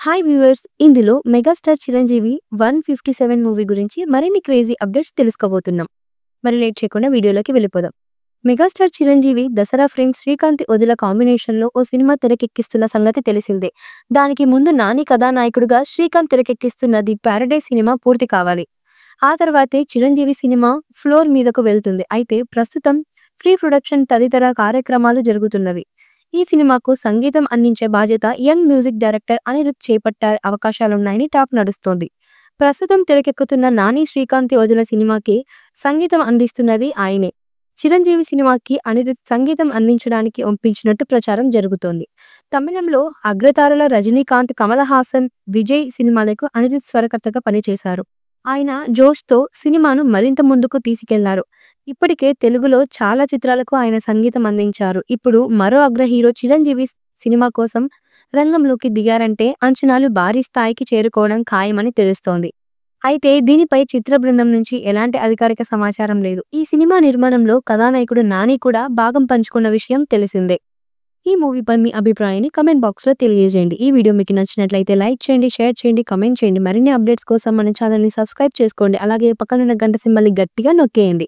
Hi viewers, ఇందులో megastar Chiranjeevi 157 movie గురించి మరిన్ని క్రేజీ అప్డేట్స్ తెలుసుకోబోతున్నాం. మరి లేట్ చేయకుండా వీడియోలోకి వెళ్ళిపోదాం. మెగాస్టార్ చిరంజీవి దసరా ఫ్రెండ్స్ శ్రీకాంత్ వదిల కాంబినేషన్లో ఓ సినిమా తెరకెక్కిస్తున్న సంగతి తెలిసిందే. దానికి ముందు నాని కథానాయకుడిగా శ్రీకాంత్ తెరకెక్కిస్తున్న ది ప్యారడైజ్ సినిమా పూర్తి కావాలి. ఆ తర్వాతే చిరంజీవి సినిమా ఫ్లోర్ మీదకు వెళ్తుంది. అయితే ప్రస్తుతం ప్రీ ప్రొడక్షన్ తదితర కార్యక్రమాలు జరుగుతున్నవి. ఈ సినిమాకు సంగీతం అందించే బాధ్యత యంగ్ మ్యూజిక్ డైరెక్టర్ అనిరుద్ చేపట్టే అవకాశాలున్నాయని టాక్ నడుస్తోంది. ప్రస్తుతం తెరకెక్కుతున్న నాని శ్రీకాంత్ ఓజుల సినిమాకి సంగీతం అందిస్తున్నది ఆయనే. చిరంజీవి సినిమాకి అనిరుద్ సంగీతం అందించడానికి ఒప్పించినట్టు ప్రచారం జరుగుతోంది. తమిళంలో అగ్రతారల రజనీకాంత్, కమల్ హాసన్, విజయ్ సినిమాలకు అనిరుద్ స్వరకర్తగా పనిచేశారు. ఆయన జోష్తో సినిమాను మరింత ముందుకు తీసుకెళ్లారు. ఇప్పటికే తెలుగులో చాలా చిత్రాలకు ఆయన సంగీతం అందించారు. ఇప్పుడు మరో అగ్ర హీరో చిరంజీవి సినిమా కోసం రంగంలోకి దిగారంటే అంచనాలు భారీ స్థాయికి చేరుకోవడం ఖాయమని తెలుస్తోంది. అయితే దీనిపై చిత్ర బృందం నుంచి ఎలాంటి అధికారిక సమాచారం లేదు. ఈ సినిమా నిర్మాణంలో కథానాయకుడు నాని కూడా భాగం పంచుకున్న విషయం తెలిసిందే. ఈ మూవీపై మీ అభిప్రాయాన్ని కమెంట్ బాక్స్లో తెలియజేయండి. ఈ వీడియో మీకు నచ్చినట్లయితే లైక్ చేయండి, షేర్ చేయండి, కమెంట్ చేయండి. మరిన్ని అప్డేట్స్ కోసం మన ఛానల్ని సబ్స్క్రైబ్ చేసుకోండి. అలాగే పక్కనున్న గంట సింబల్ని గట్టిగా నొక్కేయండి.